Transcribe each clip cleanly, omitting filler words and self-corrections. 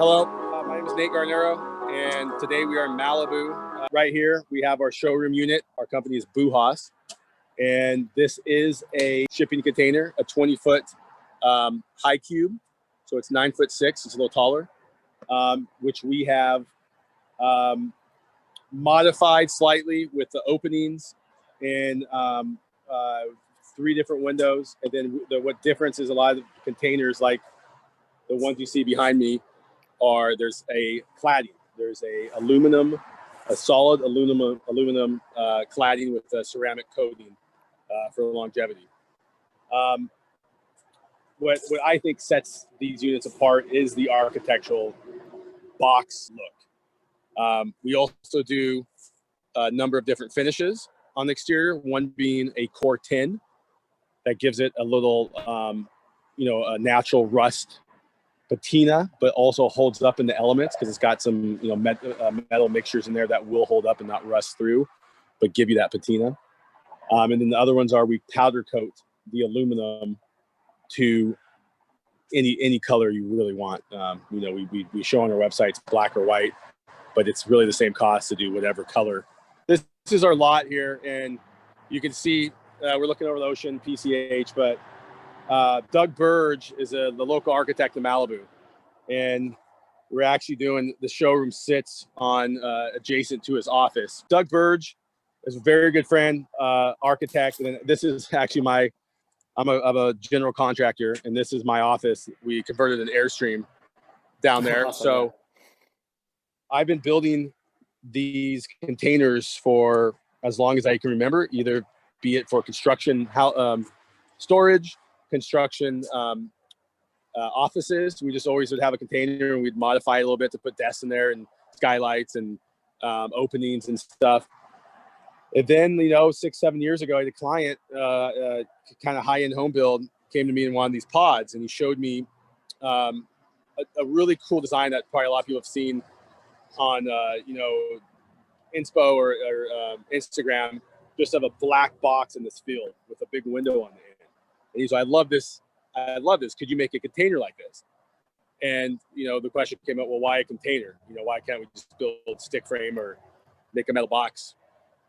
Hello, my name is Nate Garnero, and today we are in Malibu. Right here, we have our showroom unit. Our company is Buhas, and this is a shipping container, a 20-foot high cube. So it's 9'6". It's a little taller, which we have modified slightly with the openings and 3 different windows. And then what difference is a lot of the containers, like the ones you see behind me, there's a cladding. There's a solid aluminum cladding with a ceramic coating for longevity. What I think sets these units apart is the architectural box look. We also do a number of different finishes on the exterior, one being a core tin that gives it a little, a natural rust patina, but also holds up in the elements because it's got some, metal mixtures in there that will hold up and not rust through, but give you that patina. And then the other ones are we powder coat the aluminum to any color you really want. We show on our websites black or white, but it's really the same cost to do whatever color. This is our lot here, and you can see we're looking over the ocean, PCH, but Doug Burge is the local architect in Malibu, and we're actually doing the showroom sits on adjacent to his office. Doug Burge is a very good friend, architect, and this is actually I'm a general contractor, and this is my office. We converted an Airstream down there. Awesome. So I've been building these containers for as long as I can remember, either be it for construction, storage, construction, offices. We just always would have a container, and we'd modify it a little bit to put desks in there and skylights and openings and stuff. And then, 6-7 years ago, the client, kind of high-end home build, came to me and wanted these pods, and he showed me a really cool design that probably a lot of people have seen on, Inspo or Instagram, just of a black box in this field with a big window on the end. And he's like, I love this. Could you make a container like this? And, the question came up, well, why a container? Why can't we just build stick frame or make a metal box?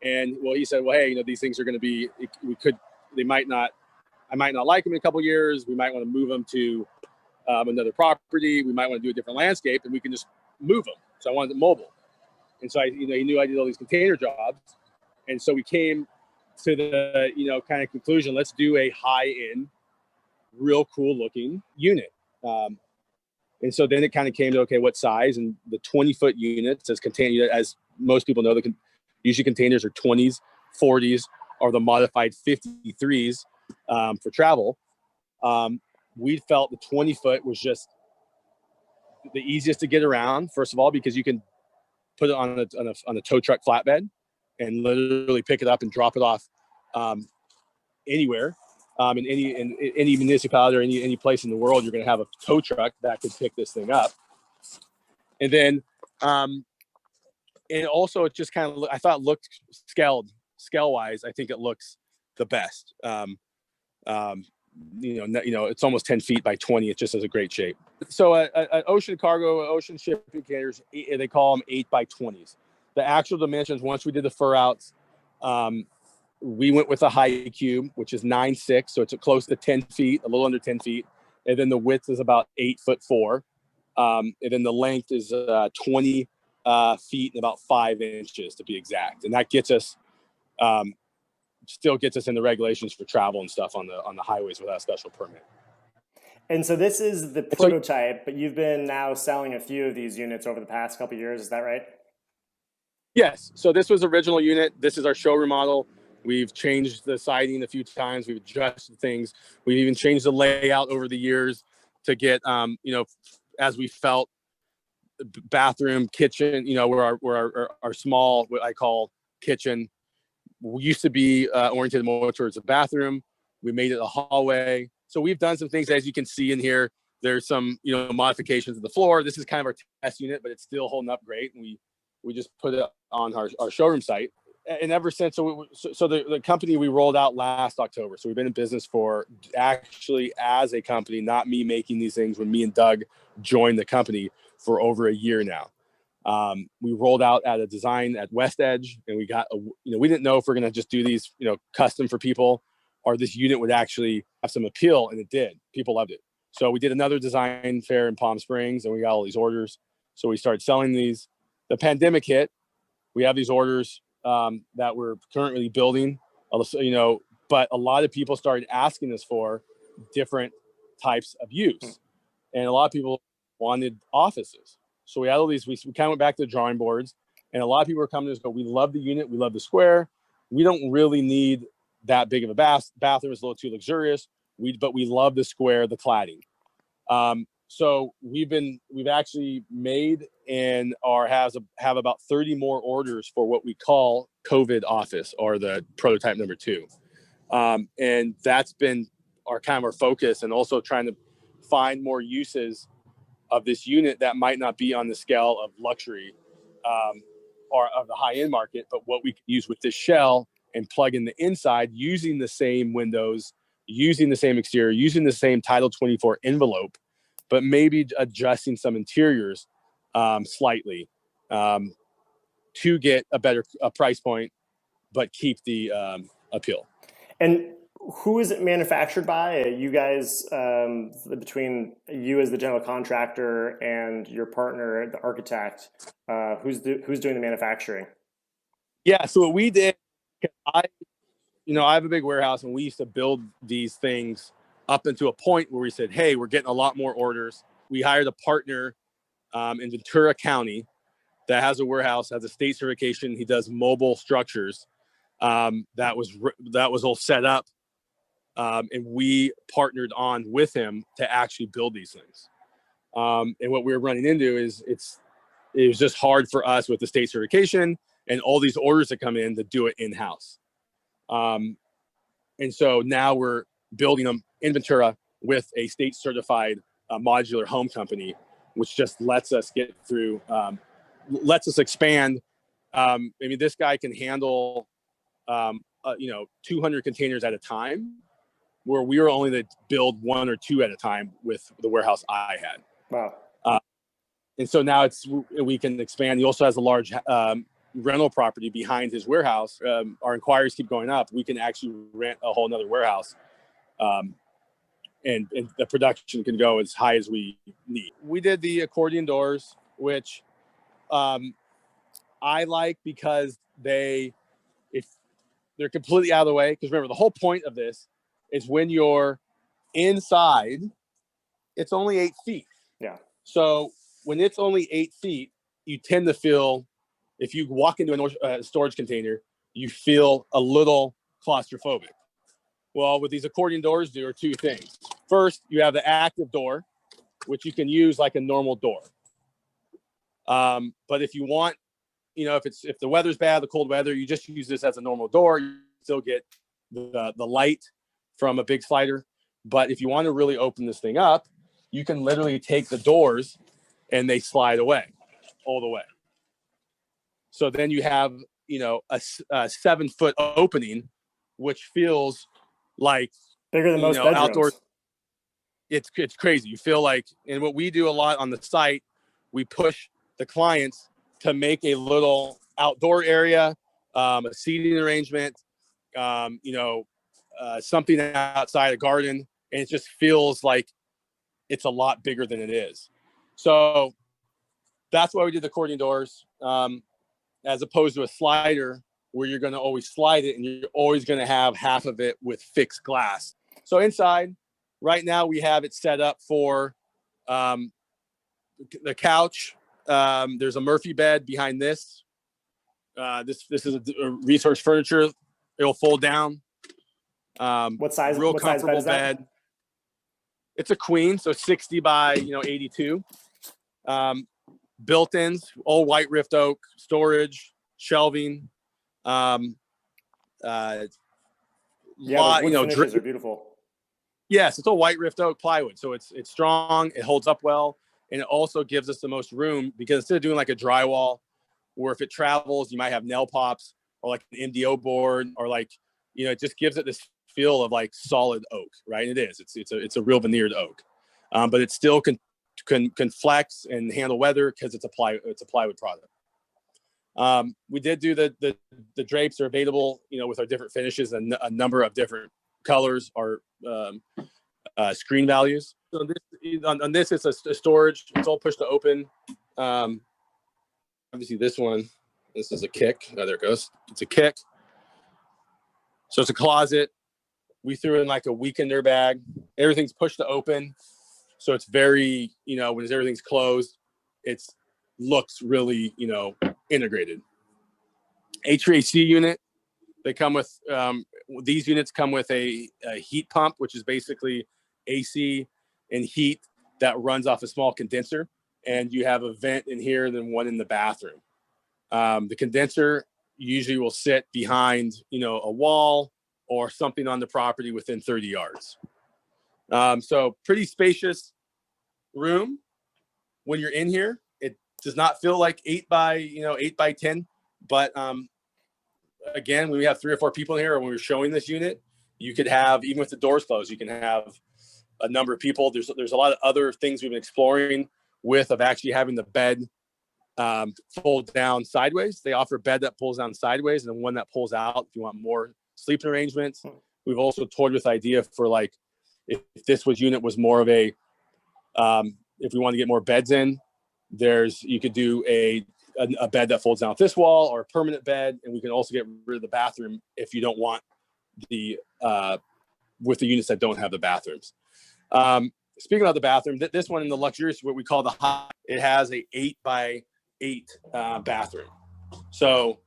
And well, he said, well, hey, these things are going to be, I might not like them in a couple of years. We might want to move them to another property. We might want to do a different landscape, and we can just move them. So I wanted it mobile. And so he knew I did all these container jobs. And so we came to the, kind of conclusion, let's do a high-end, real cool looking unit. And so then it kind of came to, okay, what size? And the 20-foot units, as most people know, usually containers are 20s, 40s, or the modified 53s for travel. We felt the 20-foot was just the easiest to get around, first of all, because you can put it on a tow truck flatbed and literally pick it up and drop it off anywhere. In any municipality or any place in the world, you're going to have a tow truck that could pick this thing up. And then, and also it just kind of, I thought looked scale wise, I think it looks the best. It's almost 10 feet by 20. It just has a great shape. So an ocean cargo, ocean shipping containers, they call them 8 by 20s. The actual dimensions, once we did the fur outs, we went with a high cube, which is 9'6", so it's close to 10 feet, a little under 10 feet. And then the width is about 8'4". And then the length is 20 feet and about 5 inches to be exact. And that gets us, still gets us in the regulations for travel and stuff on the highways without a special permit. And so this is the prototype, but you've been now selling a few of these units over the past couple of years. Is that right? Yes. So this was the original unit. This is our showroom model. We've changed the siding a few times. We've adjusted things. We've even changed the layout over the years to get, as we felt, bathroom, kitchen, where our small, what I call kitchen, used to be oriented more towards the bathroom. We made it a hallway. So we've done some things, as you can see in here. There's some, modifications of the floor. This is kind of our test unit, but it's still holding up great. And we just put it on our showroom site. And ever since, so the company we rolled out last October. So we've been in business for, actually as a company, not me making these things, when me and Doug joined the company, for over a year now. We rolled out at a design at West Edge, and we got, we didn't know if we're going to just do these, custom for people, or this unit would actually have some appeal, and it did. People loved it. So we did another design fair in Palm Springs, and we got all these orders. So we started selling these. The pandemic hit. We have these orders that we're currently building, but a lot of people started asking us for different types of use. And a lot of people wanted offices. So we had all these, we kind of went back to the drawing boards, and a lot of people were coming to us, go, we love the unit, we love the square. We don't really need that big of a bathroom is a little too luxurious. But we love the square, the cladding. So we've actually made and have about 30 more orders for what we call COVID office, or the prototype number 2. And that's been our focus, and also trying to find more uses of this unit that might not be on the scale of luxury or of the high-end market, but what we can use with this shell and plug in the inside using the same windows, using the same exterior, using the same Title 24 envelope, but maybe adjusting some interiors slightly to get a better price point, but keep the appeal. And who is it manufactured by? You guys, between you as the general contractor and your partner, the architect, who's doing the manufacturing? Yeah, so what we did, I have a big warehouse, and we used to build these things up into a point where we said, hey, we're getting a lot more orders. We hired a partner in Ventura County that has a warehouse, has a state certification. He does mobile structures. That was all set up. And we partnered on with him to actually build these things. And what we were running into is it was just hard for us with the state certification and all these orders that come in to do it in-house. And so now we're building them in Ventura with a state certified modular home company, which just lets us get through, lets us expand. This guy can handle, 200 containers at a time, where we were only to build 1 or 2 at a time with the warehouse I had. Wow. And so now we can expand. He also has a large rental property behind his warehouse. Our inquiries keep going up. We can actually rent a whole nother warehouse. And the production can go as high as we need. We did the accordion doors, which I like because they're completely out of the way. Because remember, the whole point of this is when you're inside, it's only 8 feet. Yeah. So when it's only 8 feet, you tend to feel, if you walk into a storage container, you feel a little claustrophobic. Well, what these accordion doors do are 2 things. First, you have the active door, which you can use like a normal door. But if you want, if the weather's bad, the cold weather, you just use this as a normal door. You still get the light from a big slider. But if you want to really open this thing up, you can literally take the doors and they slide away all the way. So then you have, a 7-foot opening, which feels like bigger than most bedrooms. Outdoor. It's crazy. You feel like, and what we do a lot on the site, we push the clients to make a little outdoor area, a seating arrangement, something outside a garden, and it just feels like it's a lot bigger than it is. So that's why we did the accordion doors, as opposed to a slider where you're going to always slide it and you're always going to have half of it with fixed glass. So inside, right now we have it set up for the couch. There's a Murphy bed behind this. This is a research furniture. It'll fold down. What size? Real what size comfortable bed. It's a queen, so 60 by 82. Built-ins, all white rift oak, storage, shelving. Finishes are beautiful. Yes, it's all white rift oak plywood, so it's strong. It holds up well, and it also gives us the most room, because instead of doing like a drywall, where if it travels, you might have nail pops or like an MDO board, or like it just gives it this feel of like solid oak, right? And it is. It's a real veneered oak, but it still can can flex and handle weather because it's a plywood product. We did do the drapes are available, with our different finishes and a number of different colors or screen values. So on this, it's a storage. It's all push to open. Obviously, this is a kick. Oh, there it goes. It's a kick. So it's a closet. We threw in like a weekender bag. Everything's pushed to open. So it's very, when everything's closed, it looks really, integrated. HVAC unit. They come with, these units come with a heat pump, which is basically AC and heat that runs off a small condenser. And you have a vent in here and then one in the bathroom. The condenser usually will sit behind, a wall or something on the property within 30 yards. So pretty spacious room. When you're in here, it does not feel like 8 by 10. But again, when we have 3 or 4 people in here, or when we're showing this unit, you could have, even with the doors closed, you can have a number of people. There's a lot of other things we've been exploring of actually having the bed fold down sideways. They offer a bed that pulls down sideways and one that pulls out if you want more sleeping arrangements. We've also toyed with the idea for like, if this unit was more of a, if we want to get more beds in, you could do a bed that folds down this wall or a permanent bed. And we can also get rid of the bathroom if you don't want with the units that don't have the bathrooms. Speaking of the bathroom, this one in the luxurious, what we call the high, it has a 8 by 8 bathroom. So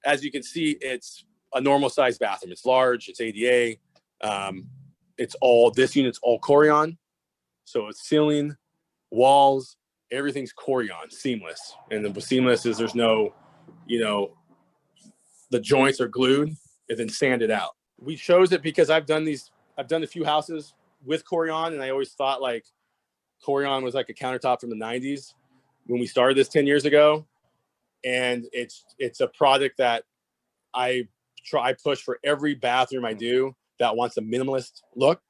as you can see, it's a normal size bathroom. It's large, it's ADA. This unit's all Corian. So it's ceiling, walls, everything's Corian, seamless. And the seamless is there's no, the joints are glued and then sanded out. We chose it because I've done a few houses with Corian, and I always thought like Corian was like a countertop from the 90s when we started this 10 years ago. And it's a product that I push for every bathroom I do that wants a minimalist look,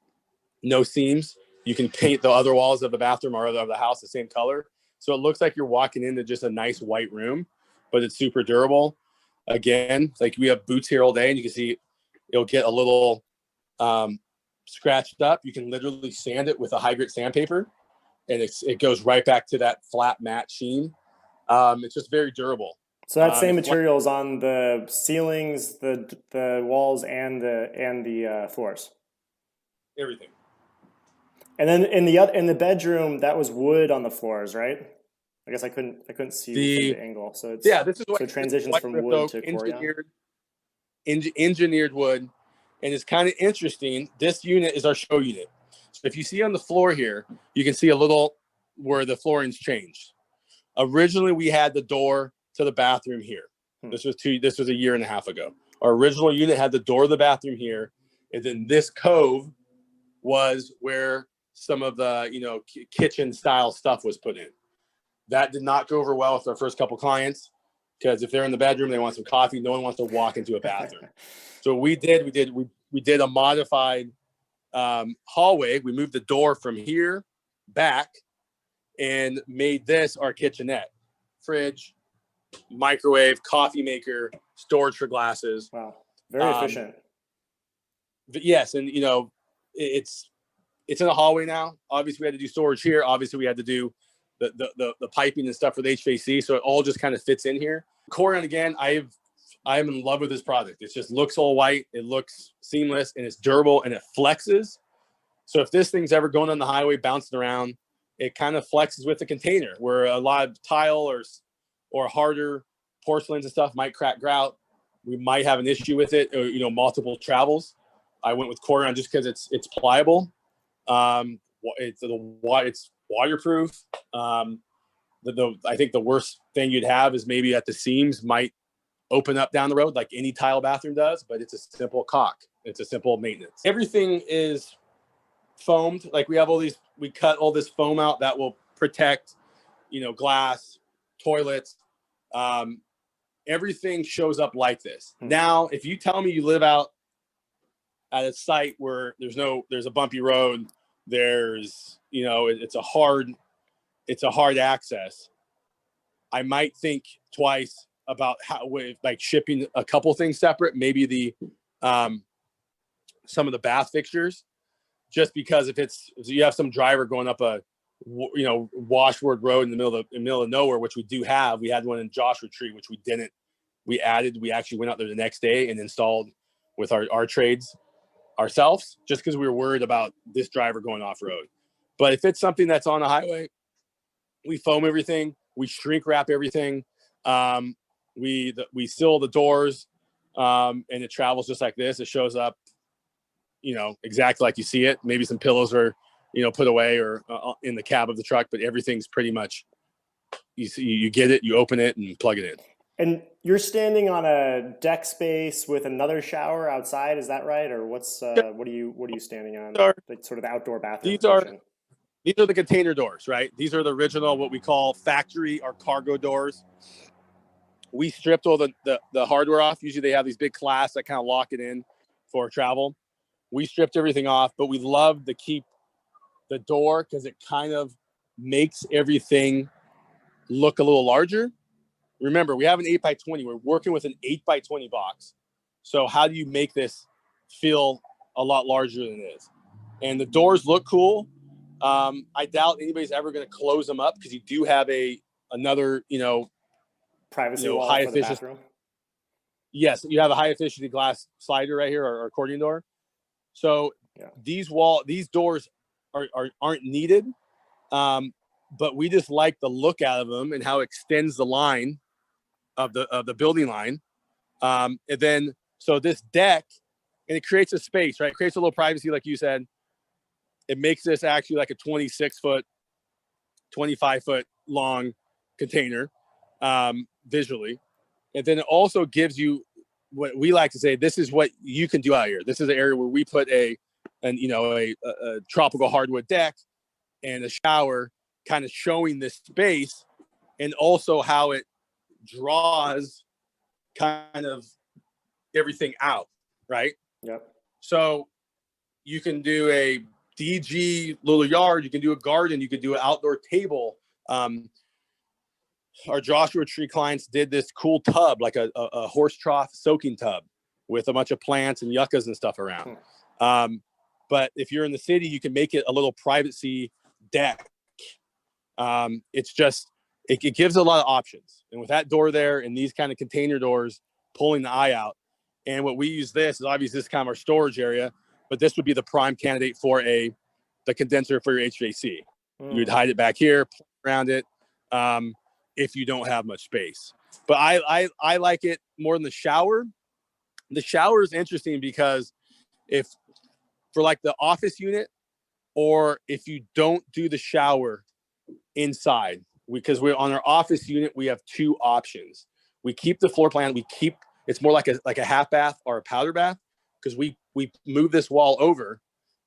no seams. You can paint the other walls of the bathroom or of the house the same color. So it looks like you're walking into just a nice white room, but it's super durable. Again, like we have boots here all day and you can see it'll get a little scratched up. You can literally sand it with a high grit sandpaper and it goes right back to that flat matte sheen. It's just very durable. So that same material is on the ceilings, the walls, and the floors. Everything. And then in the bedroom, that was wood on the floors, right? I guess I couldn't see the angle. So it's, this is so transitions from wood to engineered wood, and it's kind of interesting. This unit is our show unit. So if you see on the floor here, you can see a little where the flooring's changed. Originally, we had the door to the bathroom here. This was a year and a half ago. Our original unit had the door to the bathroom here, and then this cove was where some of the kitchen style stuff was put in. That did not go over well with our first couple clients because if they're in the bedroom, they want some coffee. No one wants to walk into a bathroom. So we did a modified hallway. We moved the door from here back and made this our kitchenette, fridge, microwave, coffee maker, storage for glasses. Wow, very efficient. Yes, and it's in a hallway now. Obviously, we had to do storage here. Obviously, we had to do the piping and stuff for the HVAC. So it all just kind of fits in here. Corian, again, I'm in love with this product. It just looks all white. It looks seamless and it's durable and it flexes. So if this thing's ever going on the highway, bouncing around, it kind of flexes with the container where a lot of tile or harder porcelains and stuff might crack grout. We might have an issue with it, or, multiple travels. I went with Corian just because it's pliable. It's waterproof. I think the worst thing you'd have is maybe at the seams might open up down the road like any tile bathroom does, but it's a simple caulk. It's a simple maintenance. Everything is foamed. Like we cut all this foam out that will protect, glass, toilets. Everything shows up like this. Now, if you tell me you live out at a site where there's a bumpy road, it's a hard it's a hard access, I might think twice about how, with like shipping a couple things separate, maybe the some of the bath fixtures, just because if you have some driver going up a washboard road in the middle of nowhere, which we do have. We had one in Joshua Tree, which we didn't. We actually went out there the next day and installed with our trades ourselves, just because we were worried about this driver going off road. But if it's something that's on the highway, we foam everything, we shrink wrap everything, we seal the doors, and it travels just like this. It shows up, exactly like you see it. Maybe some pillows are, put away or in the cab of the truck, but everything's pretty much, you get it, you open it and plug it in. And you're standing on a deck space with another shower outside, is that right? Or what are you standing on? Like sort of outdoor bathroom position? These are the container doors, right? These are the original, what we call factory or cargo doors. We stripped all the hardware off. Usually they have these big clasps that kind of lock it in for travel. We stripped everything off, but we love to keep the door because it kind of makes everything look a little larger. Remember, we have an 8x20. We're working with an 8x20 box. So how do you make this feel a lot larger than it is? And the doors look cool. I doubt anybody's ever going to close them up because you do have another privacy wall high for the bathroom. Yes, you have a high efficiency glass slider right here, or accordion door. So these doors aren't needed, but we just like the look out of them and how it extends the line of the building line. And then so this deck, and it creates a space, right? It creates a little privacy, like you said. It makes this actually like a 26-foot, 25-foot long container visually. And then it also gives you what we like to say, this is what you can do out here. This is an area where we put a tropical hardwood deck and a shower, kind of showing this space and also how it draws kind of everything out, right? Yep. So you can do a DG little yard, you can do a garden, you could do an outdoor table. Our Joshua Tree clients did this cool tub, like a horse trough soaking tub with a bunch of plants and yuccas and stuff around. But if you're in the city, you can make it a little privacy deck. It's just, it gives a lot of options. And with that door there and these kind of container doors pulling the eye out, and what we use this is obviously this is kind of our storage area, but this would be the prime candidate for the condenser for your HVAC. You'd hide it back here, around it, if you don't have much space. But I like it more than the shower. The shower is interesting because if for like the office unit, or if you don't do the shower inside, because we're on our office unit, we have two options. We keep the floor plan. It's more like a half bath or a powder bath, because we move this wall over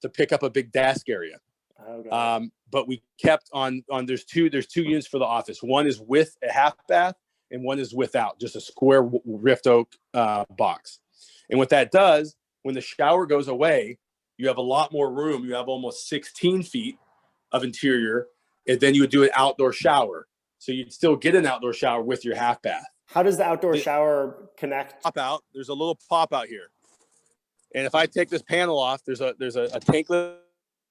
to pick up a big desk area. Okay. But we kept on there's two units for the office. One is with a half bath and one is without, just a square rift oak box. And what that does, when the shower goes away, you have a lot more room. You have almost 16 feet of interior, and then you would do an outdoor shower. So you'd still get an outdoor shower with your half bath. How does the outdoor shower connect? Pop out. There's a little pop out here. And if I take this panel off, there's a tankless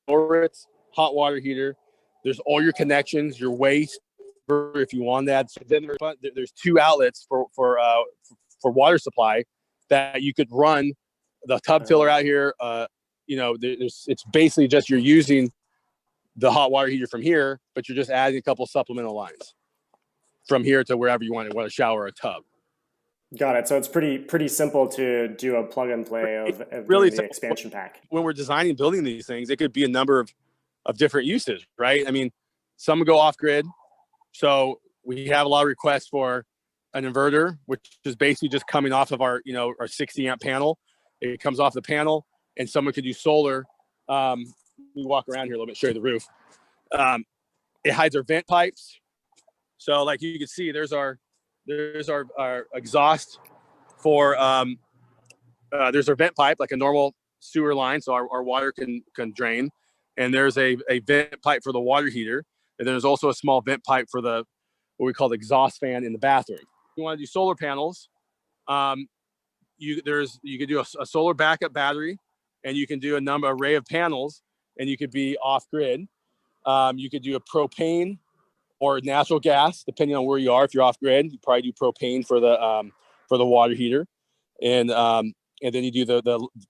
storage, hot water heater. There's all your connections, your waste, if you want that. So then there's two outlets for water supply that you could run the tub filler out here. It's basically just you're using the hot water heater from here, but you're just adding a couple supplemental lines from here to wherever you want it, whether a shower or a tub. Got it. So it's pretty simple to do a plug and play of really the expansion pack. When we're designing and building these things, it could be a number of different uses, right? I mean, some go off grid. So we have a lot of requests for an inverter, which is basically just coming off of our 60 amp panel. It comes off the panel, and someone could do solar. We walk around here a little bit, show you the roof. It hides our vent pipes. So like you can see, there's our exhaust for, there's our vent pipe, like a normal sewer line. So our water can drain. And there's a vent pipe for the water heater. And there's also a small vent pipe for the what we call the exhaust fan in the bathroom. If you want to do solar panels, you could do a solar backup battery, and you can do array of panels, and you could be off grid. You could do a propane or natural gas, depending on where you are. If you're off grid, you probably do propane for the water heater, and then you do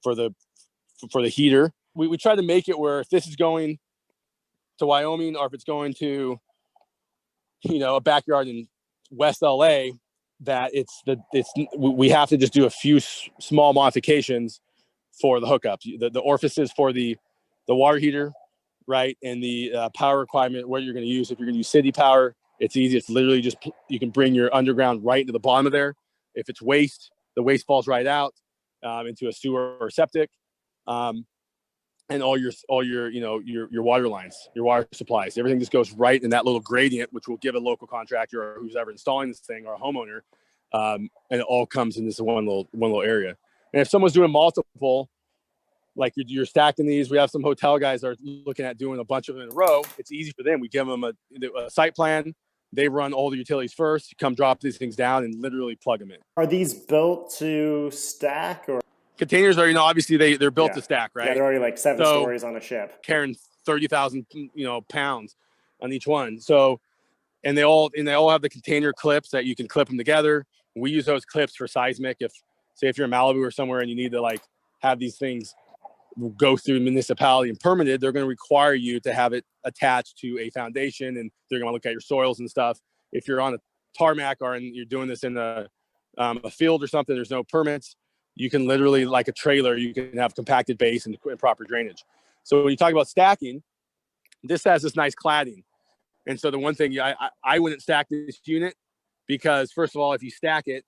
for the heater. We try to make it where if this is going to Wyoming, or if it's going to a backyard in West LA, that we have to just do a few small modifications for the hookups, the orifices for the water heater, right, and the power requirement, what you're going to use. If you're going to use city power, it's easy. It's literally just you can bring your underground right into the bottom of there. If it's waste, the waste falls right out into a sewer or septic, and all your water lines, your water supplies, everything just goes right in that little gradient, which will give a local contractor or who's ever installing this thing or a homeowner, and it all comes in this one little area. And if someone's doing multiple, like you're stacking these, we have some hotel guys that are looking at doing a bunch of them in a row. It's easy for them. We give them a site plan. They run all the utilities first, come drop these things down, and literally plug them in. Are these built to stack, or containers are, obviously they're built to stack, right? Yeah, they're already like 7 stories on a ship, carrying 30,000 pounds on each one. So, and they all have the container clips that you can clip them together. We use those clips for seismic. If you're in Malibu or somewhere and you need to have these things go through municipality and permitted, they're going to require you to have it attached to a foundation, and they're going to look at your soils and stuff. If you're on a tarmac or you're doing this in a field or something, there's no permits. You can literally, like a trailer, you can have compacted base and proper drainage. So when you talk about stacking, this has this nice cladding. And so the one thing I wouldn't stack this unit, because first of all, if you stack it,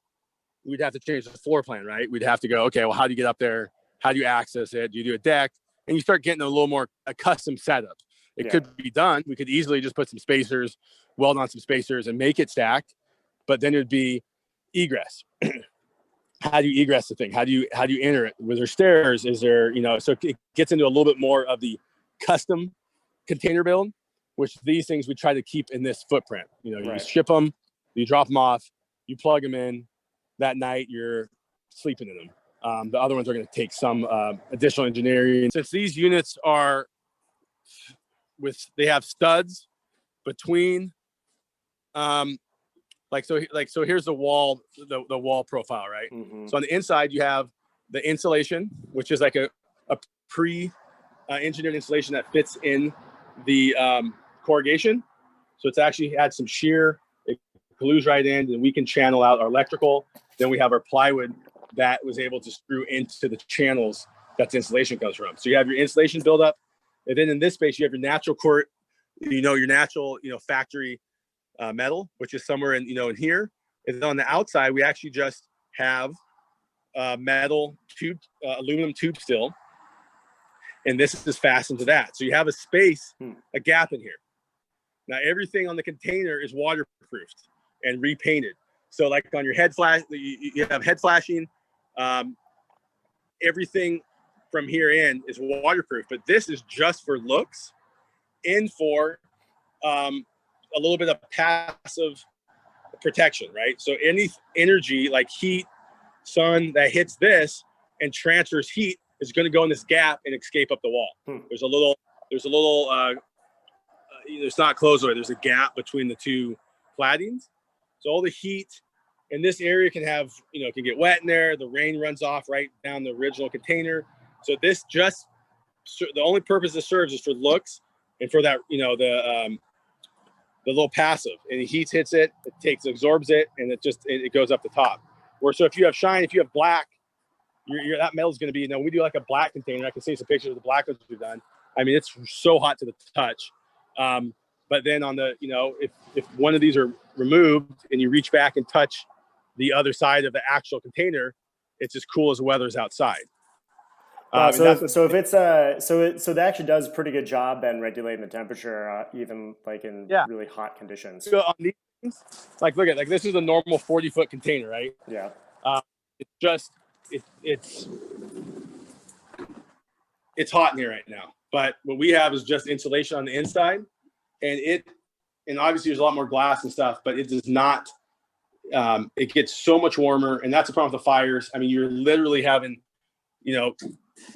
we'd have to change the floor plan, right? We'd have to go, okay, well, how do you get up there? How do you access it? Do you do a deck? And you start getting a little more a custom setup. It could be done. We could easily just put some spacers, weld on some spacers, and make it stacked. But then it would be egress. How do you egress the thing? How do you enter it? Was there stairs? Is there, so it gets into a little bit more of the custom container build, which these things we try to keep in this footprint. You ship them, you drop them off, you plug them in. That night you're sleeping in them. The other ones are going to take some additional engineering. Since these units are they have studs between, so here's the wall profile, right? Mm-hmm. So on the inside you have the insulation, which is like a engineered insulation that fits in the corrugation. So it's actually had some shear. It glues right in, and we can channel out our electrical. Then we have our plywood that was able to screw into the channels that the insulation comes from. So you have your insulation buildup, and then in this space you have your natural your natural factory metal, which is somewhere in here. And then on the outside we actually just have metal tube, aluminum tube still, and this is fastened to that. So you have a space, a gap in here. Now everything on the container is waterproofed and repainted. So like on your head flash, you have head flashing. Everything from here in is waterproof, but this is just for looks and for a little bit of passive protection, right? So any energy like heat, sun that hits this and transfers heat is going to go in this gap and escape up the wall. There's a little it's not closed away. There's a gap between the two claddings. So all the heat in this area can get wet in there. The rain runs off right down the original container. So this the only purpose this serves is for looks and for that, the little passive, and the heat hits it, absorbs it, and it goes up the top. So if you have shine, if you have black, that metal is going to be, we do like a black container. I can see some pictures of the black ones we've done. I mean, it's so hot to the touch. But then on the, if one of these are removed and you reach back and touch the other side of the actual container, it's as cool as the weather's outside. So that actually does a pretty good job then regulating the temperature, even like in really hot conditions. So on these things, this is a normal 40-foot container, right? Yeah. It's hot in here right now, but what we have is just insulation on the inside, and and obviously there's a lot more glass and stuff, but it does not. It gets so much warmer, and that's the problem with the fires. I mean, you're literally having,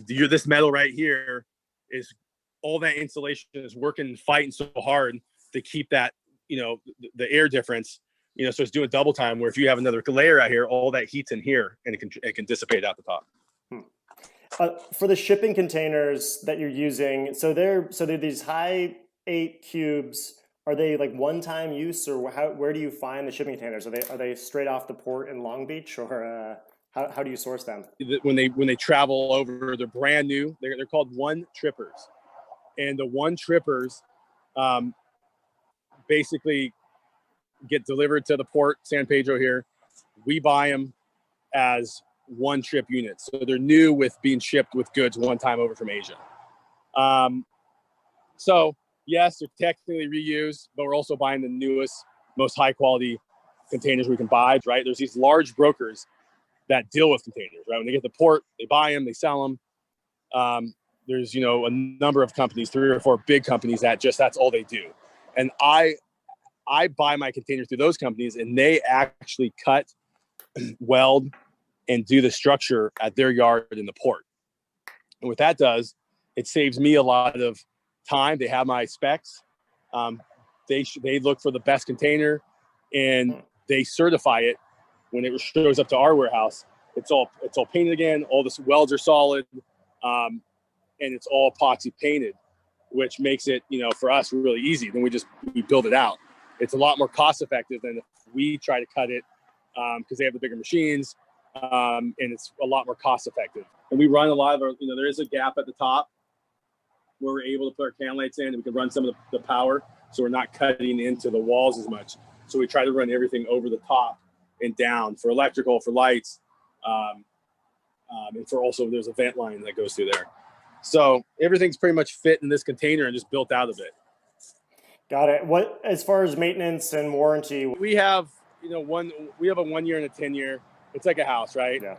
this metal right here is all that insulation is working, fighting so hard to keep that, the air difference, so it's doing double time. Where if you have another layer out here, all that heat's in here, and it can dissipate out the top. For the shipping containers that you're using, so they're these high 8 cubes. Are they like one-time use, or where do you find the shipping containers? Are they straight off the port in Long Beach, or how do you source them? When they travel over, they're brand new. They're called one trippers, and the one trippers basically get delivered to the port San Pedro here. We buy them as one trip units, so they're new with being shipped with goods one time over from Asia. So yes, they're technically reused, but we're also buying the newest, most high quality containers we can buy, right? There's these large brokers that deal with containers, right? When they get to the port, they buy them, they sell them. There's, a number of companies, 3 or 4 big companies that's all they do. And I buy my containers through those companies, and they actually cut, weld, and do the structure at their yard in the port. And what that does, it saves me a lot of time. They have my specs. They look for the best container, and they certify it when it shows up to our warehouse. It's all painted again. All the welds are solid, and it's all epoxy painted, which makes it, for us really easy. Then we build it out. It's a lot more cost effective than if we try to cut it, because they have the bigger machines, and it's a lot more cost effective. And we run a lot of our, there is a gap at the top where we're able to put our can lights in, and we can run some of the power, so we're not cutting into the walls as much. So we try to run everything over the top and down for electrical, for lights, and for also there's a vent line that goes through there. So everything's pretty much fit in this container and just built out of it. Got it. What, as far as maintenance and warranty? We have, we have a 1 year and a 10-year. It's like a house, right? Yeah.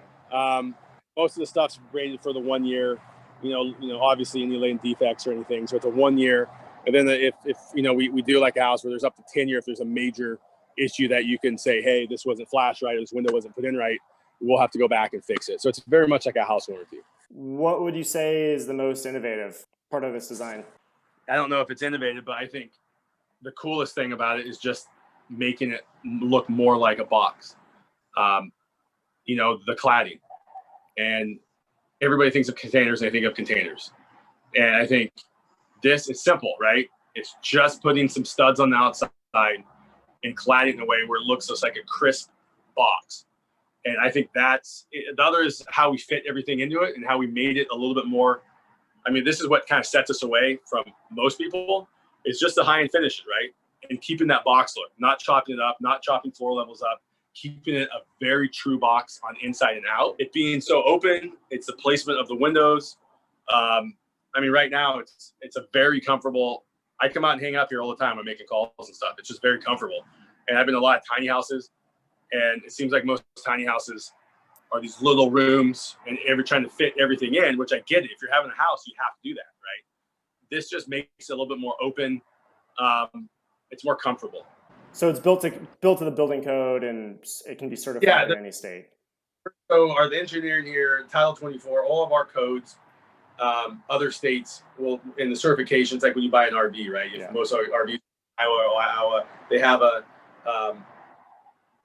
Most of the stuff's rated for the 1 year. Obviously any latent defects or anything. So it's a 1 year. And then if we do like a house where there's up to 10 year, if there's a major issue that you can say, hey, this wasn't flashed right, or this window wasn't put in right, we'll have to go back and fix it. So it's very much like a house warranty. What would you say is the most innovative part of this design? I don't know if it's innovative, but I think the coolest thing about it is just making it look more like a box. The cladding. And everybody thinks of containers, and they think of containers. And I think this is simple, right? It's just putting some studs on the outside and cladding in a way where it looks just like a crisp box. And I think the other is how we fit everything into it and how we made it a little bit more. I mean, this is what kind of sets us away from most people. It's just the high-end finishes, right? And keeping that box look, not chopping it up, not chopping floor levels up, keeping it a very true box on inside and out. It being so open, it's the placement of the windows. Right now it's a very comfortable. I come out and hang out here all the time. I'm making calls and stuff. It's just very comfortable. And I've been in a lot of tiny houses, and it seems like most tiny houses are these little rooms and trying to fit everything in, which I get it. If you're having a house, you have to do that, right? This just makes it a little bit more open. It's more comfortable. So it's built to the building code, and it can be certified in any state. So the engineering here, Title 24, all of our codes, other states will, in the certifications, like when you buy an RV, right? Most RVs, Iowa, they have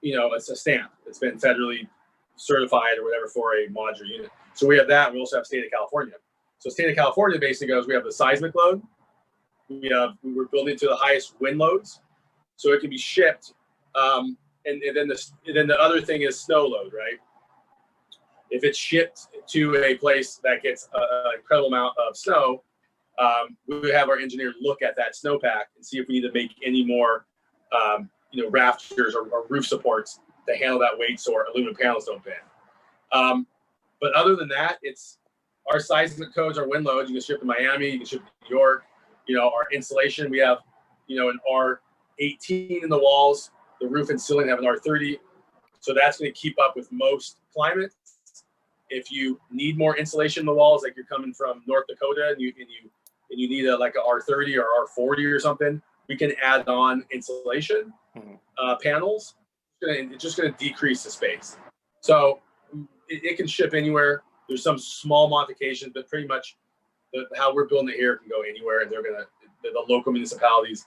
it's a stamp. It's been federally certified or whatever for a modular unit. So we have that. We also have state of California. So state of California basically goes, we have the seismic load. We're building to the highest wind loads, so it can be shipped. And then the other thing is snow load, right? If it's shipped to a place that gets an incredible amount of snow, we have our engineer look at that snowpack and see if we need to make any more, rafters or roof supports to handle that weight so our aluminum panels don't bend. But other than that, it's our seismic codes, our wind loads. You can ship to Miami, you can ship to New York. Our insulation, we have, an R18 in the walls. The roof and ceiling have an R30. So that's going to keep up with most climates. If you need more insulation in the walls, like you're coming from North Dakota and you need like a R30 or R40 or something, we can add on insulation panels. It's just going to decrease the space. So it can ship anywhere. There's some small modifications, but pretty much how we're building it here can go anywhere. And the local municipalities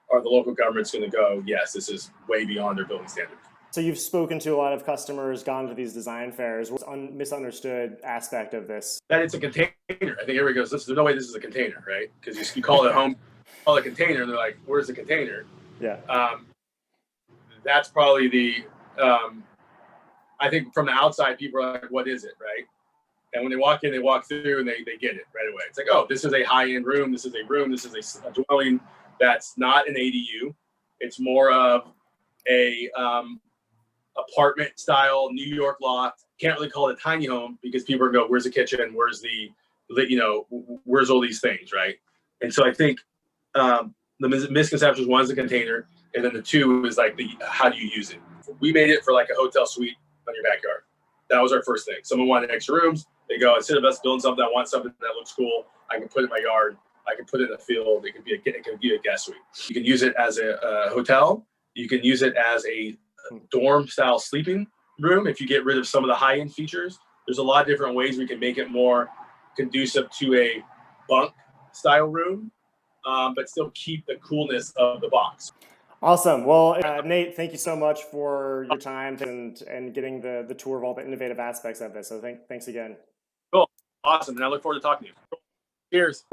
or the local government's going to go, yes, this is way beyond their building standards. So you've spoken to a lot of customers, gone to these design fairs. What's misunderstood aspect of this? That it's a container. I think everybody goes, there's no way this is a container, right? Because you call it home, call it a container, and they're like, where's the container? Yeah. That's probably I think from the outside, people are like, what is it, right? And when they walk in, they walk through and they get it right away. It's like, oh, this is a high-end room. This is a dwelling that's not an ADU. It's more of a apartment style New York loft. Can't really call it a tiny home because people are going, where's the kitchen? Where's where's all these things, right? And so I think the misconceptions, one is the container, and then the two is like how do you use it? We made it for like a hotel suite on your backyard. That was our first thing. Someone wanted extra rooms. They go, instead of us building something, I want something that looks cool. I can put it in my yard. I can put it in a field. It could be a guest suite. You can use it as a hotel. You can use it as a dorm style sleeping room. If you get rid of some of the high end features, there's a lot of different ways we can make it more conducive to a bunk style room, but still keep the coolness of the box. Awesome. Well, Nate, thank you so much for your time and getting the tour of all the innovative aspects of this. So thanks again. Cool. Awesome. And I look forward to talking to you. Cheers.